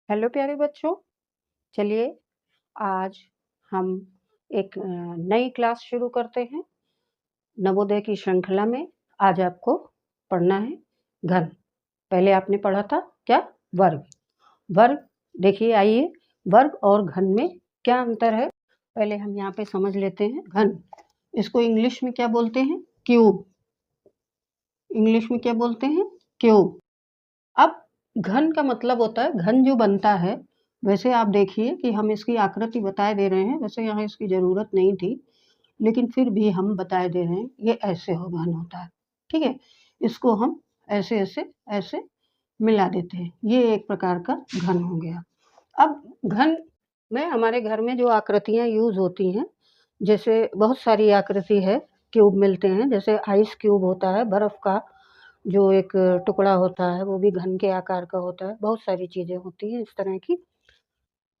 Hello प्यारे बच्चों, चलिए आज हम एक नई क्लास शुरू करते हैं। नवोदय की श्रृंखला में आज आपको पढ़ना है घन। पहले आपने पढ़ा था क्या? वर्ग। वर्ग देखिए, आइए वर्ग और घन में क्या अंतर है पहले हम यहाँ पे समझ लेते हैं। घन, इसको इंग्लिश में क्या बोलते हैं? क्यूब। इंग्लिश में क्या बोलते हैं? क्यूब। अब घन का मतलब होता है, घन जो बनता है, वैसे आप देखिए कि हम इसकी आकृति बताए दे रहे हैं। वैसे यहाँ इसकी ज़रूरत नहीं थी, लेकिन फिर भी हम बताए दे रहे हैं। ये ऐसे हो घन होता है, ठीक है। इसको हम ऐसे ऐसे ऐसे मिला देते हैं, ये एक प्रकार का घन हो गया। अब घन में हमारे घर में जो आकृतियाँ यूज़ होती हैं, जैसे बहुत सारी आकृति है, क्यूब मिलते हैं। जैसे आइस क्यूब होता है, बर्फ़ का जो एक टुकड़ा होता है, वो भी घन के आकार का होता है। बहुत सारी चीज़ें होती हैं इस तरह की।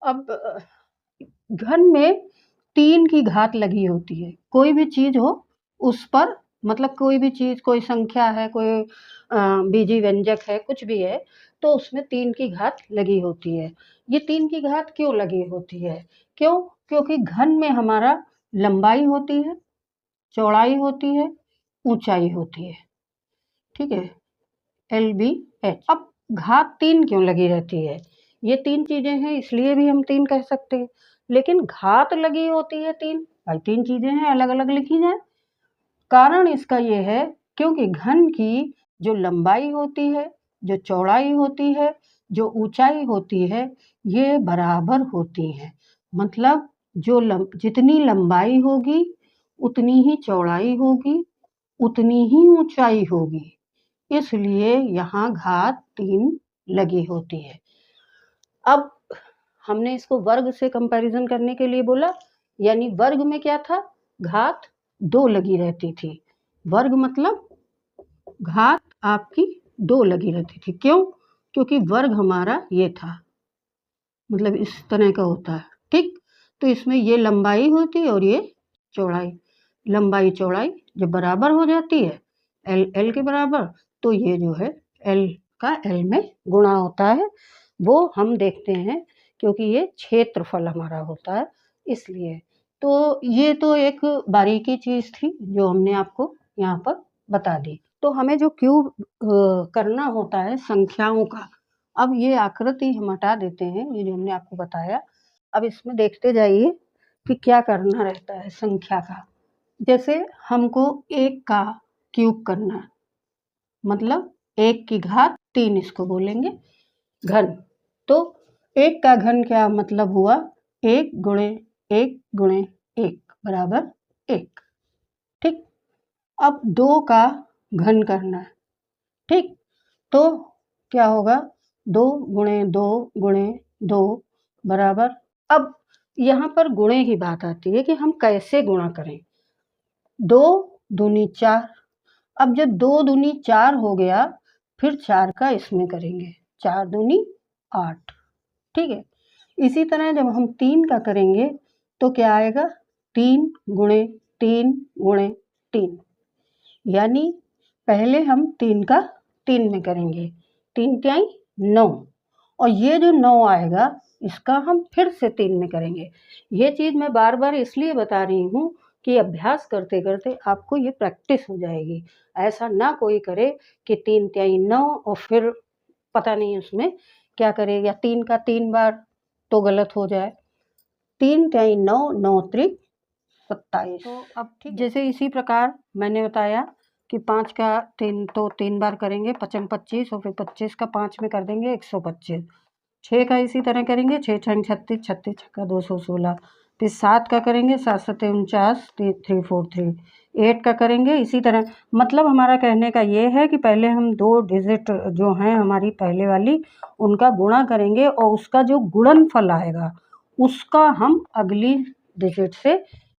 अब घन में 3 की घात लगी होती है। कोई भी चीज़ हो उस पर, मतलब कोई भी चीज़, कोई संख्या है, कोई बीजीय व्यंजक है, कुछ भी है, तो उसमें 3 की घात लगी होती है। ये 3 की घात क्यों लगी होती है? क्यों? क्योंकि घन में हमारा लंबाई होती है, चौड़ाई होती है, ऊँचाई होती है, ठीक है? LBH। अब घात 3 क्यों लगी रहती है? ये 3 चीज़ें हैं, इसलिए भी हम 3 कह सकते हैं। लेकिन घात लगी होती है 3, भाई 3 चीज़ें हैं, अलग-अलग लिखी जाएँ। कारण इसका ये है क्योंकि घन की जो लंबाई होती है, जो चौड़ाई होती है, जो ऊँचाई होती है, ये बराबर होती हैं। मतलब जितनी लंबाई होगी, उतनी ही चौड़ाई होगी, उतनी ही ऊँचाई होगी। इसलिए यहाँ घात 3 लगी होती है। अब हमने इसको वर्ग से कंपैरिजन करने के लिए बोला, यानी वर्ग में क्या था? घात 2 लगी रहती थी। वर्ग मतलब घात आपकी 2 लगी रहती थी। क्यों? क्योंकि वर्ग हमारा ये था, मतलब इस तरह का होता है, ठीक? तो इसमें ये लंबाई होती है और ये चौड़ाई। लंबाई चौड़ाई जब बराबर हो जाती है, L के बराबर, तो ये जो है L का L में गुणा होता है। वो हम देखते हैं क्योंकि ये क्षेत्रफल हमारा होता है, इसलिए। तो ये तो एक बारीकी चीज़ थी जो हमने आपको यहाँ पर बता दी। तो हमें जो क्यूब करना होता है संख्याओं का, अब ये आकृति हम हटा देते हैं, ये जो हमने आपको बताया। अब इसमें देखते जाइए कि क्या करना रहता है संख्या का। जैसे हमको 1 का क्यूब करना है, मतलब 1 की घात 3 इसको बोलेंगे घन। तो 1 का घन क्या मतलब हुआ? 1 गुणे 1 गुणे 1 बराबर 1, ठीक? अब 2 का घन करना है, ठीक? तो क्या होगा? 2 गुणे 2 गुणे 2 बराबर। अब यहाँ पर गुणे की बात आती है कि हम कैसे गुणा करें। 2 दूनी 4। अब जब 2 दूनी 4 हो गया, फिर 4 का इसमें करेंगे, 4 दूनी 8, ठीक है? इसी तरह जब हम 3 का करेंगे तो क्या आएगा? 3 गुणे 3 गुणे 3, यानी पहले हम 3 का 3 में करेंगे, 3 तिहाई 9, और ये जो 9 आएगा इसका हम फिर से 3 में करेंगे। ये चीज़ मैं बार-बार इसलिए बता रही हूँ कि अभ्यास करते-करते आपको ये प्रैक्टिस हो जाएगी। ऐसा ना कोई करे कि 3 तिहाई 9 और फिर पता नहीं उसमें क्या करे, या 3 का 3 बार तो गलत हो जाए। 3 तिहाई 9, 9 त्रिक 27। तो अब ठीक, जैसे इसी प्रकार मैंने बताया कि 5 का 3 तो 3 बार करेंगे, पचम 25, और फिर 25 का 5 में कर देंगे 125। 6 का इसी तरह करेंगे, 6 छंग 36, 36 छक्का 216। फिर 7 का करेंगे, 7 सत्ते 49, 343। 8 का करेंगे इसी तरह। मतलब हमारा कहने का ये है कि पहले हम 2 डिजिट जो हैं हमारी पहले वाली, उनका गुणा करेंगे और उसका जो गुणनफल आएगा उसका हम अगली डिजिट से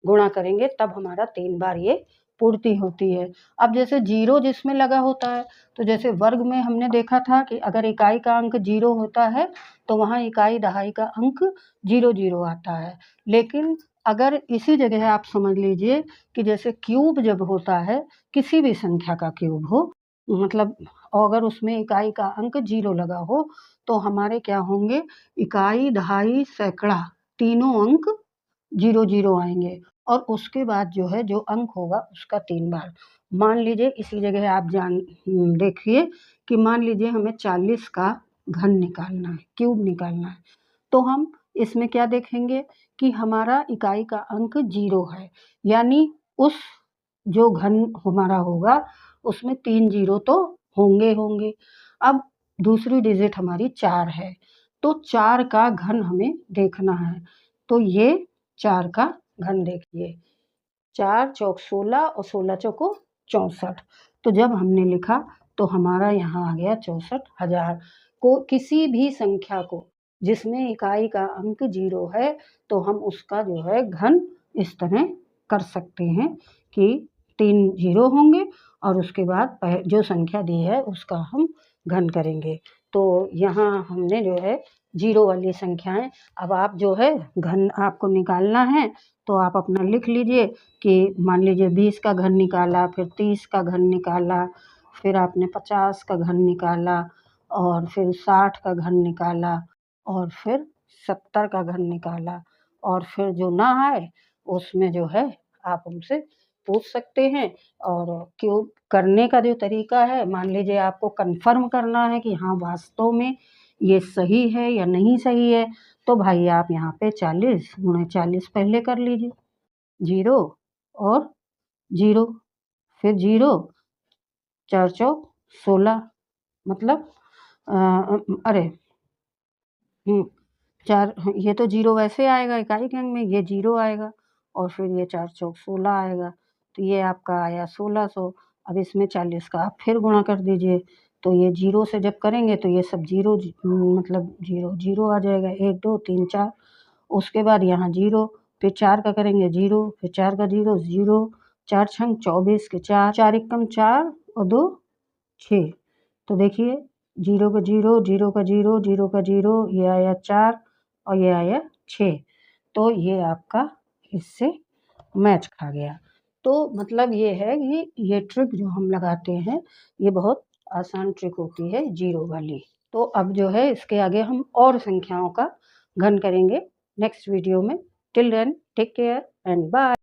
गुणा करेंगे, तब हमारा 3 बार ये पूर्ति होती है। अब जैसे 0 जिसमें लगा होता है, तो जैसे वर्ग में हमने देखा था कि अगर इकाई का अंक 0 होता है तो वहाँ इकाई दहाई का अंक 0 आता है। लेकिन अगर इसी जगह आप समझ लीजिए कि जैसे क्यूब जब होता है, किसी भी संख्या का क्यूब हो, मतलब और अगर उसमें इकाई का अंक 0 लगा हो तो हमारे क्या होंगे, इकाई, दहाई, सैकड़ा तीनों अंक 0-0 आएंगे और उसके बाद जो है जो अंक होगा उसका 3 बार। मान लीजिए इसी जगह आप देखिए कि मान लीजिए हमें 40 का घन निकालना है, क्यूब निकालना है, तो हम इसमें क्या देखेंगे कि हमारा इकाई का अंक 0 है, यानी उस जो घन हमारा होगा उसमें 3 0 तो होंगे। अब दूसरी डिजिट हमारी 4 है, तो 4 का घन हमें देखना है। तो ये 4 का घन देखिए, 4 चौक 16 और 16 चौको 64। तो जब हमने लिखा तो हमारा यहाँ आ गया 64,000। को किसी भी संख्या को जिसमें इकाई का अंक 0 है तो हम उसका जो है घन इस तरह कर सकते हैं कि 3 0 होंगे और उसके बाद जो संख्या दी है उसका हम घन करेंगे। तो यहाँ हमने जो है 0 वाली संख्याएं, अब आप जो है घन आपको निकालना है तो आप अपना लिख लीजिए कि मान लीजिए 20 का घन निकाला, फिर 30 का घन निकाला, फिर आपने 50 का घन निकाला और फिर 60 का घन निकाला और फिर 70 का घन निकाला और फिर जो ना आए उसमें जो है आप हमसे पूछ सकते हैं। और क्यों करने का जो तरीका है, मान लीजिए आपको कंफर्म करना है कि हाँ वास्तव में ये सही है या नहीं सही है, तो भाई आप यहाँ पे 40 गुणे 40 पहले कर लीजिए, 0 और 0, फिर 0, 4 चौक 16, मतलब अरे 4, ये तो 0 वैसे आएगा इकाई के अंक में, ये 0 आएगा और फिर ये 4 चौक 16 आएगा, तो ये आपका आया 1600। अब इसमें 40 का आप फिर गुणा कर दीजिए, तो ये 0 से जब करेंगे तो ये सब 0 मतलब 0 0 आ जाएगा, 1 2 3 4। उसके बाद यहाँ 0, फिर 4 का करेंगे 0, फिर 4 का 0 0, 4 छंग 24 के 4, 4 एकम 4 और 2 6। तो देखिए 0 का 0, 0 का 0, 0 का 0, ये आया 4 और ये आया 6। तो ये आपका इससे मैच खा गया। तो मतलब ये है कि ये ट्रिक जो हम लगाते हैं ये बहुत आसान ट्रिक होती है 0 वाली। तो अब जो है इसके आगे हम और संख्याओं का घन करेंगे नेक्स्ट वीडियो में। Till then take care and bye.